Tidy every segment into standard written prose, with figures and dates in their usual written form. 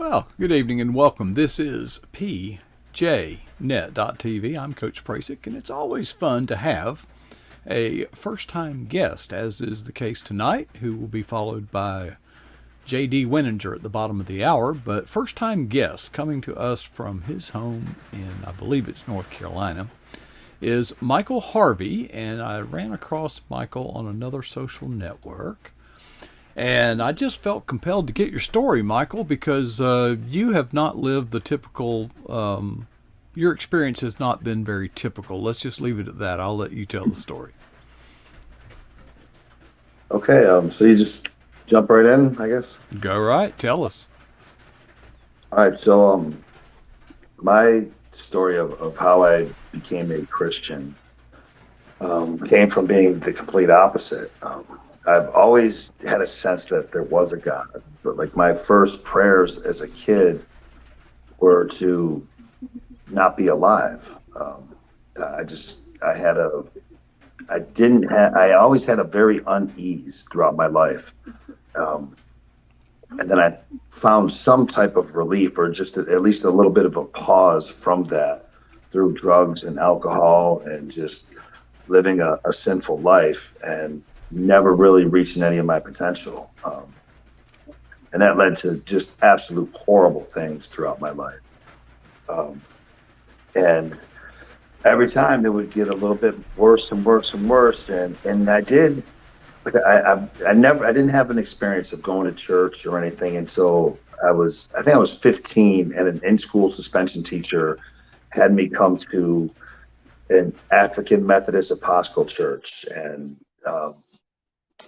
Well, good evening and welcome. This is PJNet.tv. I'm Coach Prasick, and it's always fun to have a first-time guest, as is the case tonight, who will be followed by J.D. Winninger at the bottom of the hour. But first-time guest coming to us from his home in, I believe it's North Carolina, is Michael Harvey, and I ran across Michael on another social network. And I just felt compelled to get your story, Michael, because you have not lived the typical, your experience has not been very typical. Let's just leave it at that. I'll let you tell the story. Okay, so you just jump right in, I guess? Go right. Tell us. All right, so my story of how I became a Christian came from being the complete opposite. I've always had a sense that there was a God, but like my first prayers as a kid were to not be alive. I always had a very unease throughout my life. And then I found some type of relief, or just at least a little bit of a pause from that through drugs and alcohol and just living a sinful life and never really reaching any of my potential. And that led to just absolute horrible things throughout my life. And every time it would get a little bit worse and worse and worse. And I didn't have an experience of going to church or anything until I think I was 15, and an in-school suspension teacher had me come to an African Methodist Episcopal church. And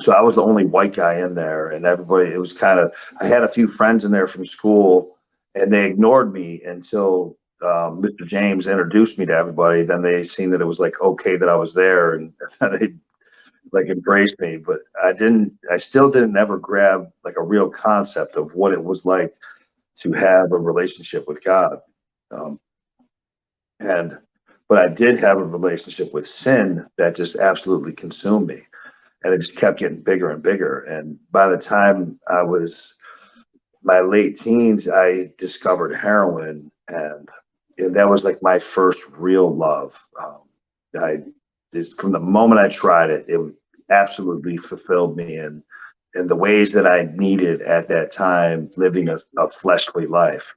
so I was the only white guy in there, and everybody, I had a few friends in there from school, and they ignored me until Mr. James introduced me to everybody. Then they seen that it was like okay that I was there, and they like embraced me. But I still didn't ever grab like a real concept of what it was like to have a relationship with God. But I did have a relationship with sin that just absolutely consumed me. And it just kept getting bigger and bigger. And by the time I was my late teens, I discovered heroin, and that was like my first real love. From the moment I tried it, it absolutely fulfilled me in the ways that I needed at that time, living a fleshly life.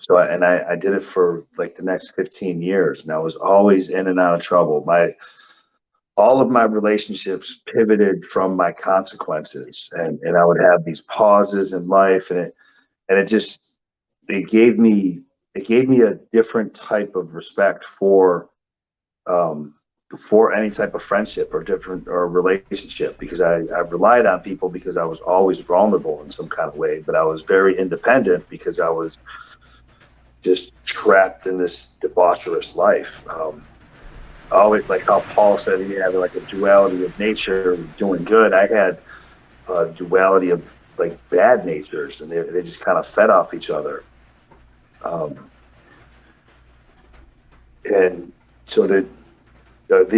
I did it for like the next 15 years, and I was always in and out of trouble. All of my relationships pivoted from my consequences, and I would have these pauses in life, and it gave me a different type of respect for any type of friendship or relationship, because I relied on people because I was always vulnerable in some kind of way, but I was very independent because I was just trapped in this debaucherous life. Always, like how Paul said, he had like a duality of nature, doing good. I had a duality of like bad natures, and they just kind of fed off each other. And so the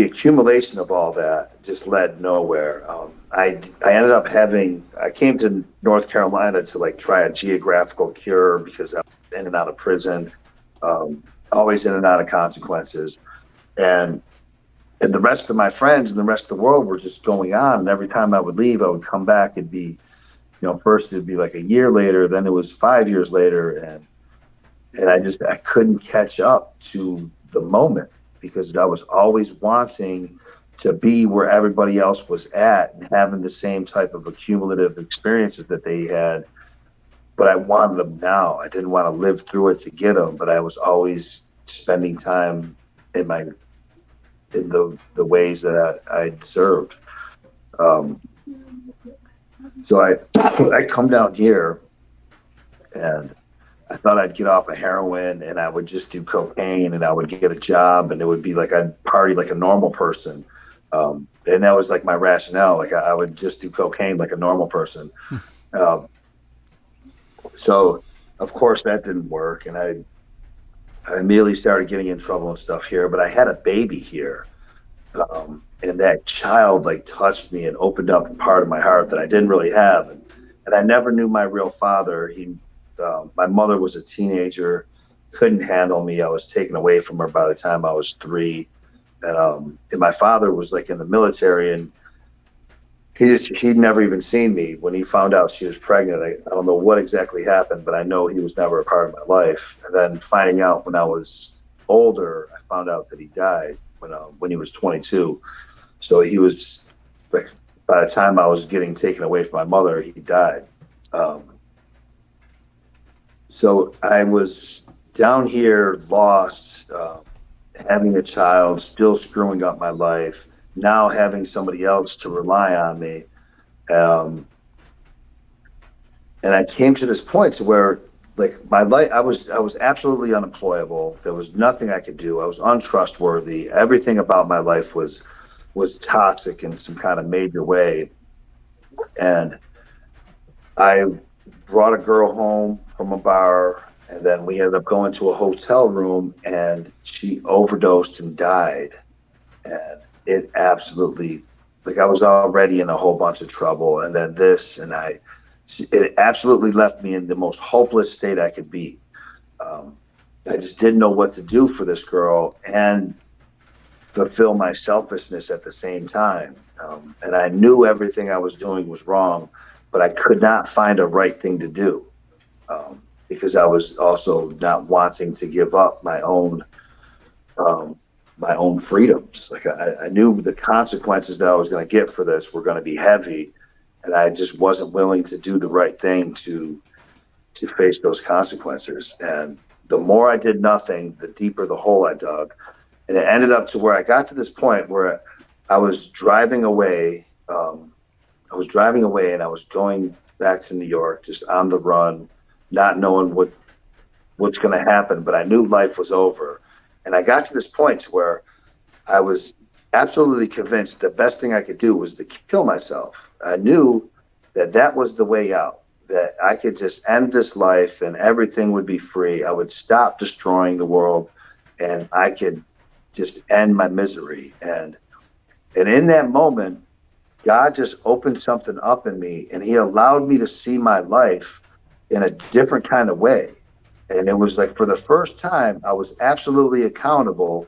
accumulation of all that just led nowhere. I ended up I came to North Carolina to like try a geographical cure because I was in and out of prison, always in and out of consequences. And the rest of my friends and the rest of the world were just going on. And every time I would leave, I would come back. It'd be, first it'd be like a year later, then it was 5 years later. And I couldn't catch up to the moment because I was always wanting to be where everybody else was at and having the same type of accumulative experiences that they had. But I wanted them now. I didn't want to live through it to get them, but I was always spending time in the ways that I deserved. So I come down here, and I thought I'd get off of heroin, and I would just do cocaine, and I would get a job, and it would be like I'd party like a normal person. And that was like my rationale. Like I would just do cocaine like a normal person. So of course that didn't work, and I immediately started getting in trouble and stuff here, but I had a baby here. And that child like touched me and opened up a part of my heart that I didn't really have. And I never knew my real father. My mother was a teenager, couldn't handle me. I was taken away from her by the time I was 3. And my father was like in the military, and he'd never even seen me. When he found out she was pregnant, I don't know what exactly happened, but I know he was never a part of my life. And then finding out when I was older, I found out that he died when he was 22. So he was like, by the time I was getting taken away from my mother, he died. So I was down here, lost, having a child, still screwing up my life, now having somebody else to rely on me. And I came to this point to where, like, my life, I was absolutely unemployable. There was nothing I could do. I was untrustworthy. Everything about my life was toxic in some kind of major way. And I brought a girl home from a bar, and then we ended up going to a hotel room, and she overdosed and died. And it absolutely, like, I was already in a whole bunch of trouble, and then this, and it absolutely left me in the most hopeless state I could be. I just didn't know what to do for this girl and fulfill my selfishness at the same time. And I knew everything I was doing was wrong, but I could not find a right thing to do, because I was also not wanting to give up my own freedoms. Like, I knew the consequences that I was going to get for this were going to be heavy, and I just wasn't willing to do the right thing to face those consequences. And the more I did nothing, the deeper the hole I dug. And it ended up to where I got to this point where I was driving away. I was driving away, and I was going back to New York, just on the run, not knowing what's going to happen. But I knew life was over. And I got to this point where I was absolutely convinced the best thing I could do was to kill myself. I knew that was the way out, that I could just end this life and everything would be free. I would stop destroying the world, and I could just end my misery. And in that moment, God just opened something up in me, and he allowed me to see my life in a different kind of way. And it was like, for the first time, I was absolutely accountable,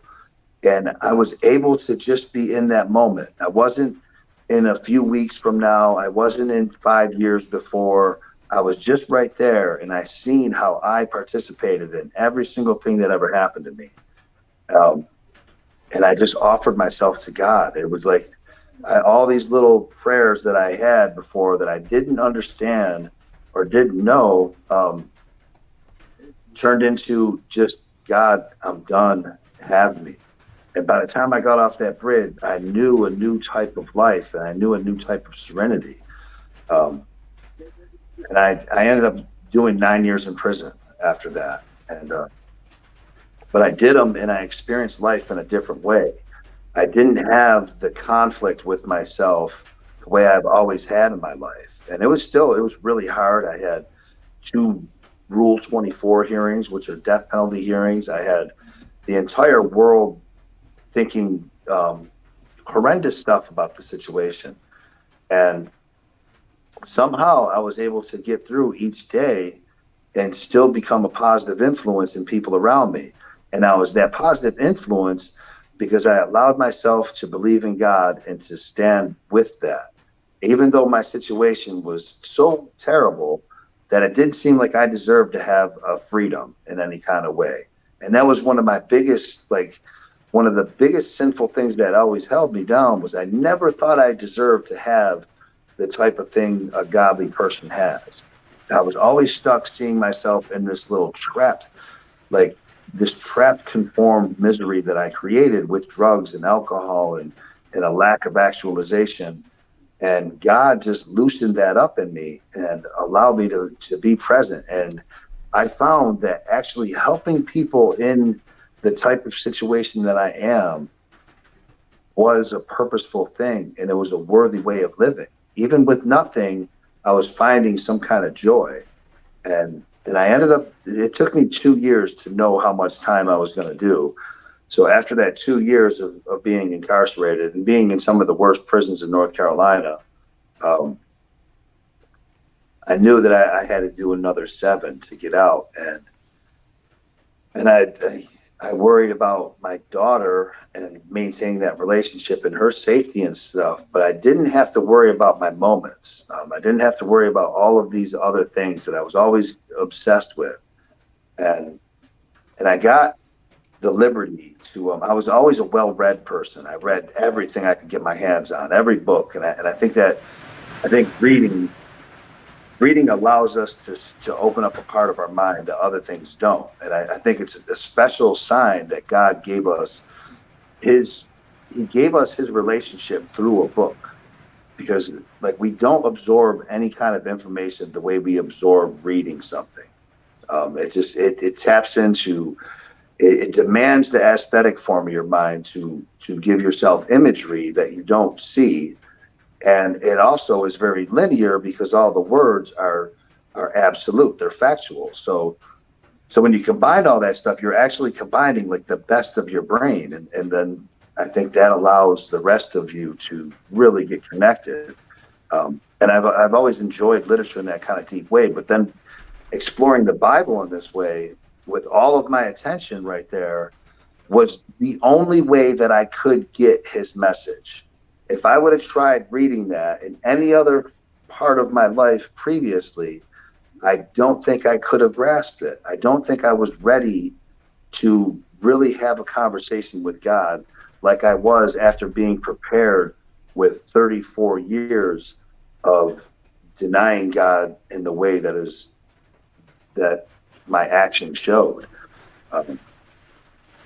and I was able to just be in that moment. I wasn't in a few weeks from now. I wasn't in 5 years before. I was just right there, and I seen how I participated in every single thing that ever happened to me. And I just offered myself to God. It was like all these little prayers that I had before that I didn't understand or didn't know, turned into just, God, I'm done, have me. And by the time I got off that bridge, I knew a new type of life, and I knew a new type of serenity. And I ended up doing 9 years in prison after that. But I did them, and I experienced life in a different way. I didn't have the conflict with myself the way I've always had in my life. And it was really hard. I had 2 Rule 24 hearings, which are death penalty hearings. I had the entire world thinking horrendous stuff about the situation. And somehow I was able to get through each day and still become a positive influence in people around me. And I was that positive influence because I allowed myself to believe in God and to stand with that. Even though my situation was so terrible that it didn't seem like I deserved to have a freedom in any kind of way. And that was one of the biggest sinful things that always held me down, was I never thought I deserved to have the type of thing a godly person has. I was always stuck seeing myself in this little trapped conformed misery that I created with drugs and alcohol and a lack of actualization. And God just loosened that up in me and allowed me to be present. And I found that actually helping people in the type of situation that I am was a purposeful thing, and it was a worthy way of living. Even with nothing, I was finding some kind of joy. And I ended up, it took me 2 years to know how much time I was going to do. So after that 2 years of being incarcerated and being in some of the worst prisons in North Carolina, I knew that I had to do another 7 to get out. And I worried about my daughter and maintaining that relationship and her safety and stuff, but I didn't have to worry about my moments. I didn't have to worry about all of these other things that I was always obsessed with. And I got the liberty to, I was always a well-read person. I read everything I could get my hands on, every book. And I think reading allows us to open up a part of our mind that other things don't. And I think it's a special sign that God gave us his relationship through a book, because like we don't absorb any kind of information the way we absorb reading something. It taps into, it demands the aesthetic form of your mind to give yourself imagery that you don't see. And it also is very linear because all the words are absolute, they're factual. So when you combine all that stuff, you're actually combining like the best of your brain. And then I think that allows the rest of you to really get connected. And I've always enjoyed literature in that kind of deep way, but then exploring the Bible in this way with all of my attention right there was the only way that I could get his message. If I would have tried reading that in any other part of my life previously, I don't think I could have grasped it. I don't think I was ready to really have a conversation with God like I was after being prepared with 34 years of denying God in the way that my actions showed.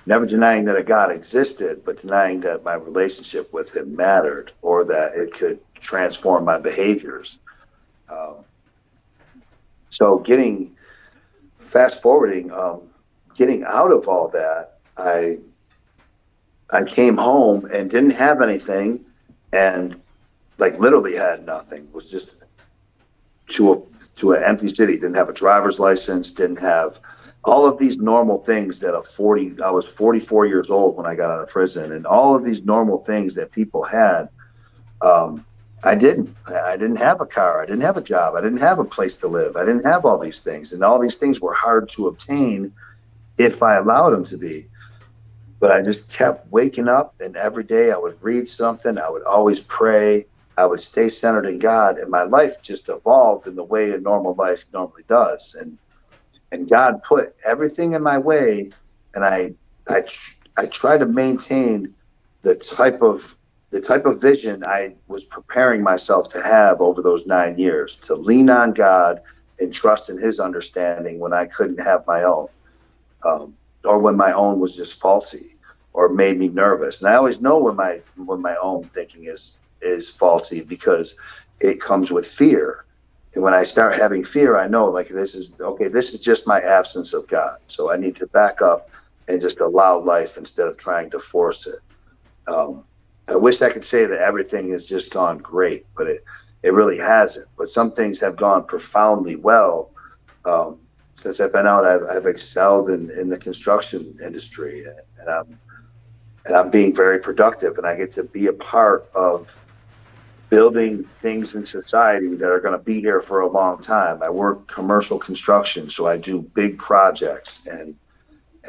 Never denying that a God existed, but denying that my relationship with him mattered or that it could transform my behaviors. So fast forwarding, getting out of all that, I came home and didn't have anything, and like literally had nothing. Was just to an empty city. Didn't have a driver's license. Didn't have all of these normal things that I was 44 years old when I got out of prison, and all of these normal things that people had, I didn't have a car. I didn't have a job. I didn't have a place to live. I didn't have all these things, and all these things were hard to obtain if I allowed them to be. But I just kept waking up, and every day I would read something. I would always pray. I would stay centered in God, and my life just evolved in the way a normal life normally does. And God put everything in my way, and I try to maintain the type of vision I was preparing myself to have over those 9 years, to lean on God and trust in his understanding when I couldn't have my own, or when my own was just faulty or made me nervous. And I always know when my own thinking is faulty, because it comes with fear. And when I start having fear, I know like this is just my absence of God. So I need to back up and just allow life instead of trying to force it. I wish I could say that everything has just gone great, but it really hasn't. But some things have gone profoundly well. Since I've been out, I've excelled in the construction industry, and I'm being very productive, and I get to be a part of building things in society that are going to be here for a long time. I work commercial construction, so I do big projects, and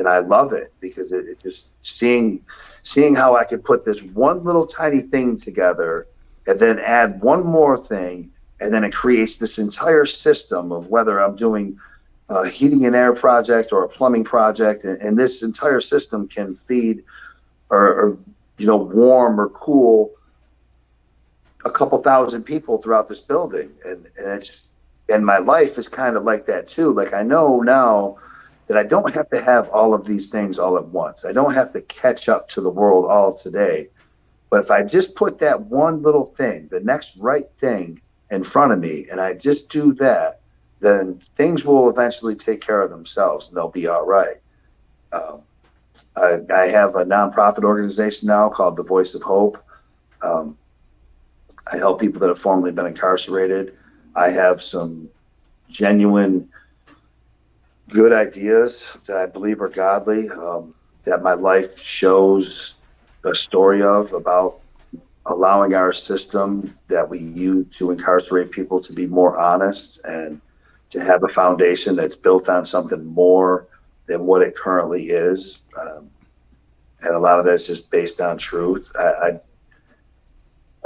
I love it because it just seeing how I could put this one little tiny thing together and then add one more thing, and then it creates this entire system of whether I'm doing a heating and air project or a plumbing project, and this entire system can feed or warm or cool a couple thousand people throughout this building, and my life is kind of like that too. Like I know now that I don't have to have all of these things all at once. I don't have to catch up to the world all today. But if I just put that one little thing, the next right thing in front of me, and I just do that, then things will eventually take care of themselves and they'll be all right. I have a nonprofit organization now called The Voice of Hope. I help people that have formerly been incarcerated. I have some genuine good ideas that I believe are godly, that my life shows a story of, about allowing our system that we use to incarcerate people to be more honest and to have a foundation that's built on something more than what it currently is. And a lot of that's just based on truth.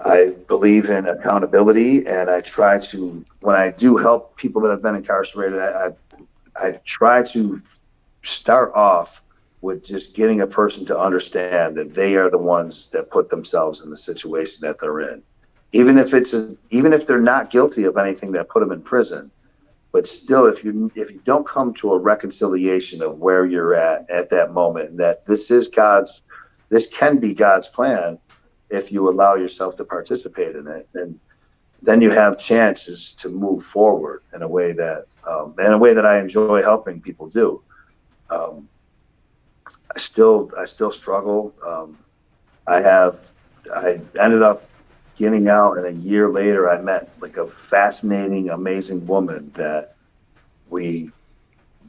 I believe in accountability, and I try to, when I do help people that have been incarcerated, I try to start off with just getting a person to understand that they are the ones that put themselves in the situation that they're in, even if they're not guilty of anything that put them in prison. But still, if you don't come to a reconciliation of where you're at that moment, that this can be God's plan if you allow yourself to participate in it, and then you have chances to move forward in a way that I enjoy helping people do. I still struggle. I ended up getting out, and a year later I met like a fascinating, amazing woman that we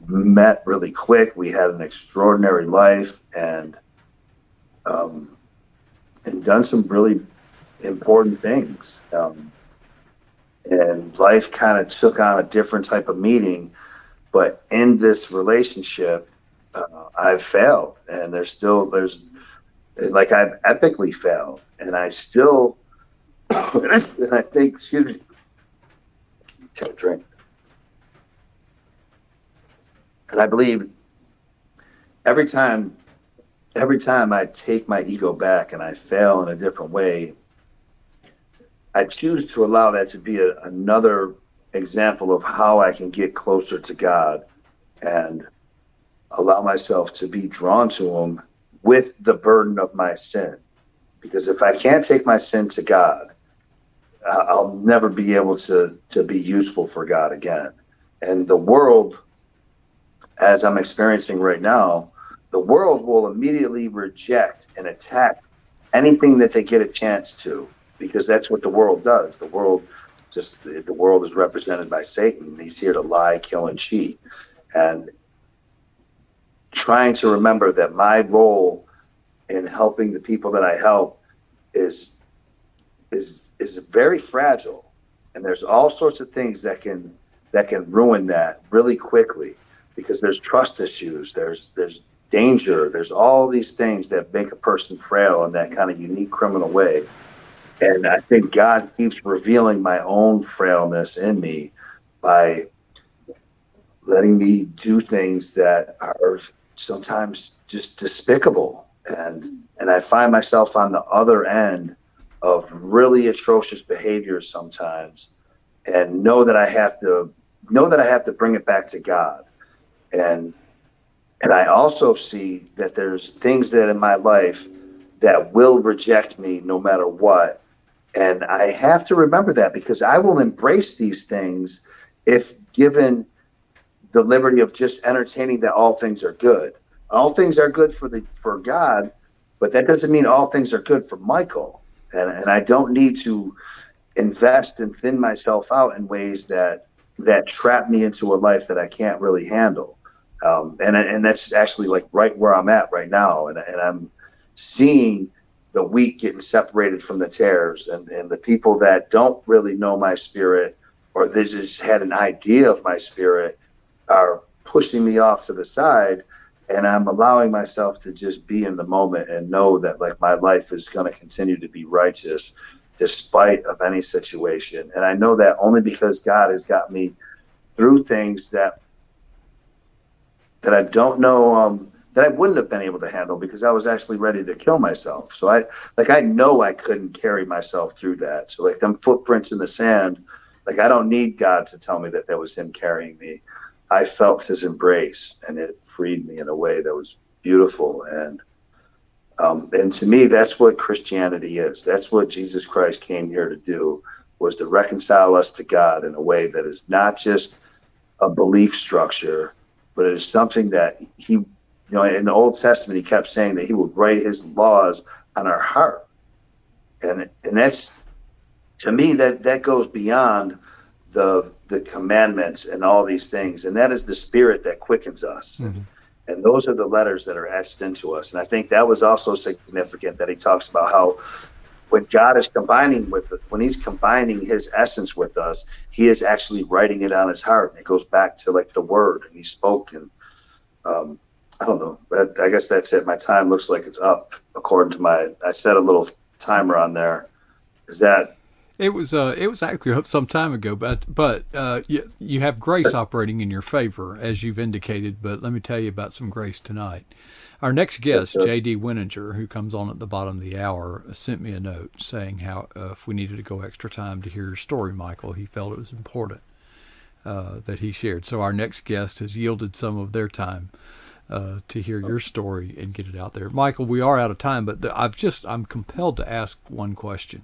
met really quick. We had an extraordinary life, and done some really important things. And life kind of took on a different type of meaning, but in this relationship, I've failed, and I've epically failed, and I still, and I think, excuse me, take a drink. And I believe every time I take my ego back and I fail in a different way, I choose to allow that to be another example of how I can get closer to God and allow myself to be drawn to him with the burden of my sin. Because if I can't take my sin to God, I'll never be able to be useful for God again. And the world, as I'm experiencing right now, the world will immediately reject and attack anything that they get a chance to, because that's what the world does. The world is represented by Satan. He's here to lie, kill, and cheat. And trying to remember that my role in helping the people that I help is very fragile, and there's all sorts of things that can ruin that really quickly, because there's trust issues, there's danger, there's all these things that make a person frail in that kind of unique criminal way. And I think God keeps revealing my own frailness in me by letting me do things that are sometimes just despicable. And I find myself on the other end of really atrocious behaviors sometimes, and know that I have to bring it back to God. And I also see that there's things that in my life that will reject me no matter what. And I have to remember that, because I will embrace these things if given the liberty of just entertaining that all things are good. All things are good for God, but that doesn't mean all things are good for Michael. And I don't need to invest and thin myself out in ways that trap me into a life that I can't really handle. And that's actually like right where I'm at right now. And I'm seeing the wheat getting separated from the tares, and the people that don't really know my spirit, or they just had an idea of my spirit, are pushing me off to the side. And I'm allowing myself to just be in the moment and know that like my life is going to continue to be righteous despite of any situation. And I know that only because God has got me through things that I don't know, that I wouldn't have been able to handle, because I was actually ready to kill myself. So I know I couldn't carry myself through that. So like them footprints in the sand, like I don't need God to tell me that was him carrying me. I felt his embrace, and it freed me in a way that was beautiful. And to me, that's what Christianity is. That's what Jesus Christ came here to do, was to reconcile us to God in a way that is not just a belief structure, but it is something that he, in the Old Testament, he kept saying that he would write his laws on our heart. And that's, to me, that goes beyond the commandments and all these things. And that is the spirit that quickens us. Mm-hmm. And those are the letters that are etched into us. And I think that was also significant, that he talks about how when God is when he's combining his essence with us, he is actually writing it on his heart. It goes back to like the word, and he spoke. And I don't know, but I guess that's it. My time looks like it's up according to I set a little timer on there. Is that? It was actually up some time ago, but you have grace operating in your favor, as you've indicated. But let me tell you about some grace tonight. Our next guest, Yes, J.D. Winninger, who comes on at the bottom of the hour, sent me a note saying how if we needed to go extra time to hear your story, Michael, he felt it was important that he shared. So our next guest has yielded some of their time to hear your story and get it out there. Michael, we are out of time, but I'm compelled to ask one question.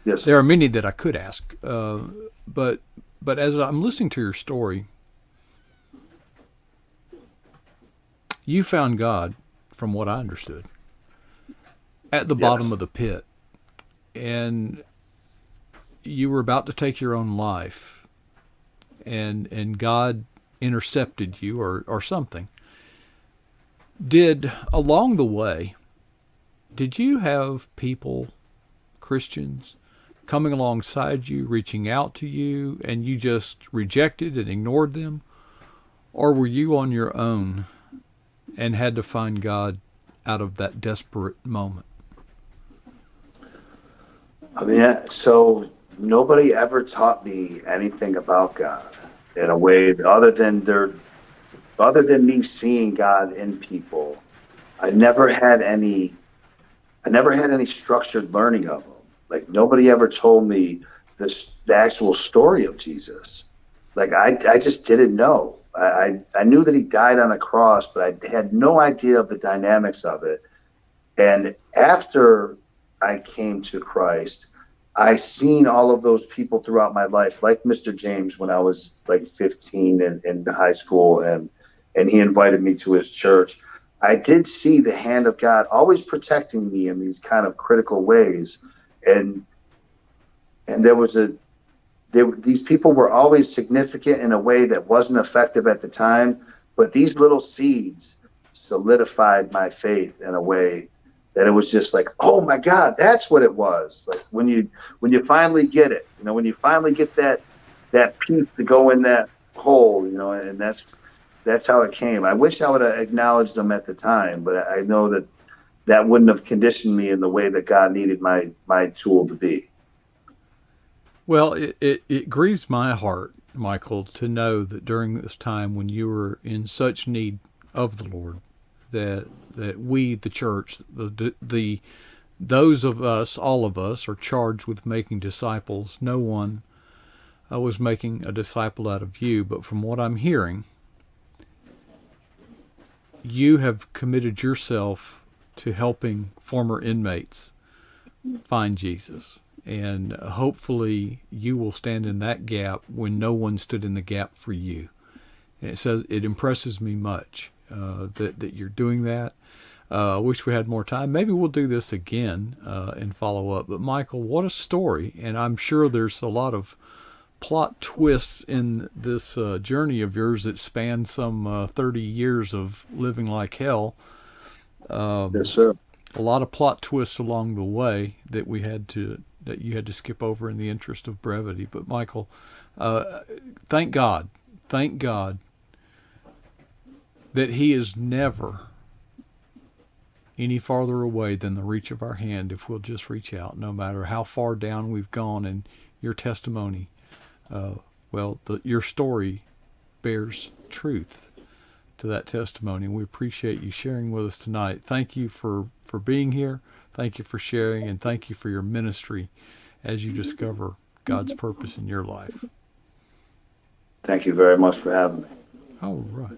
Yes. There are many that I could ask, but as I'm listening to your story, you found God, from what I understood, at the bottom of the pit, and you were about to take your own life, and God intercepted you or something. Along the way, did you have people, Christians, coming alongside you, reaching out to you, and you just rejected and ignored them? Or were you on your own and had to find God out of that desperate moment? I mean, so nobody ever taught me anything about God in a way other than me seeing God in people. I never had any structured learning of him. Like nobody ever told me the actual story of Jesus. Like I just didn't know. I knew that he died on a cross, but I had no idea of the dynamics of it. And after I came to Christ, I seen all of those people throughout my life, like Mr. James when I was like 15 in high school, and he invited me to his church. I did see the hand of God always protecting me in these kind of critical ways. And these people were always significant in a way that wasn't effective at the time, but these little seeds solidified my faith in a way that it was just like, oh my God, that's what it was. Like when you finally get it, when you finally get that piece to go in that hole, and that's how it came. I wish I would have acknowledged them at the time, but I know that wouldn't have conditioned me in the way that God needed my tool to be. Well, it grieves my heart, Michael, to know that during this time when you were in such need of the Lord, that we, the church, those of us, all of us, are charged with making disciples. No one was making a disciple out of you, but from what I'm hearing, you have committed yourself to helping former inmates find Jesus. And hopefully you will stand in that gap when no one stood in the gap for you. And it impresses me much that you're doing that. I wish we had more time. Maybe we'll do this again and follow up. But Michael, what a story. And I'm sure there's a lot of plot twists in this journey of yours that span some 30 years of living like hell. Yes, sir. A lot of plot twists along the way that you had to skip over in the interest of brevity. But Michael, thank God that he is never any farther away than the reach of our hand if we'll just reach out, no matter how far down we've gone. And your testimony, your story bears truth to that testimony. And we appreciate you sharing with us tonight. Thank you for being here. Thank you for sharing, and thank you for your ministry as you discover God's purpose in your life. Thank you very much for having me. All right.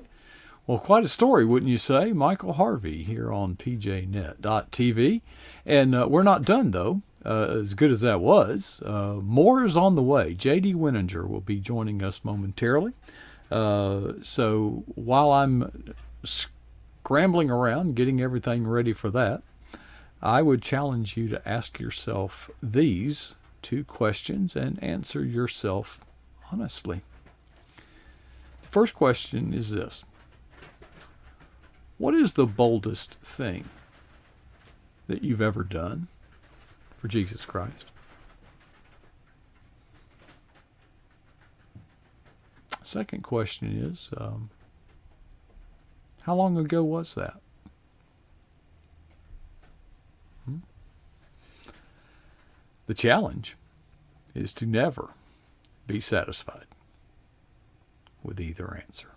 Well, quite a story, wouldn't you say? Michael Harvey here on pjnet.tv. And we're not done, though, as good as that was. More is on the way. J.D. Winninger will be joining us momentarily. So while I'm scrambling around, getting everything ready for that, I would challenge you to ask yourself these two questions and answer yourself honestly. The first question is this: what is the boldest thing that you've ever done? for Jesus Christ? Second question is, how long ago was that? The challenge is to never be satisfied with either answer.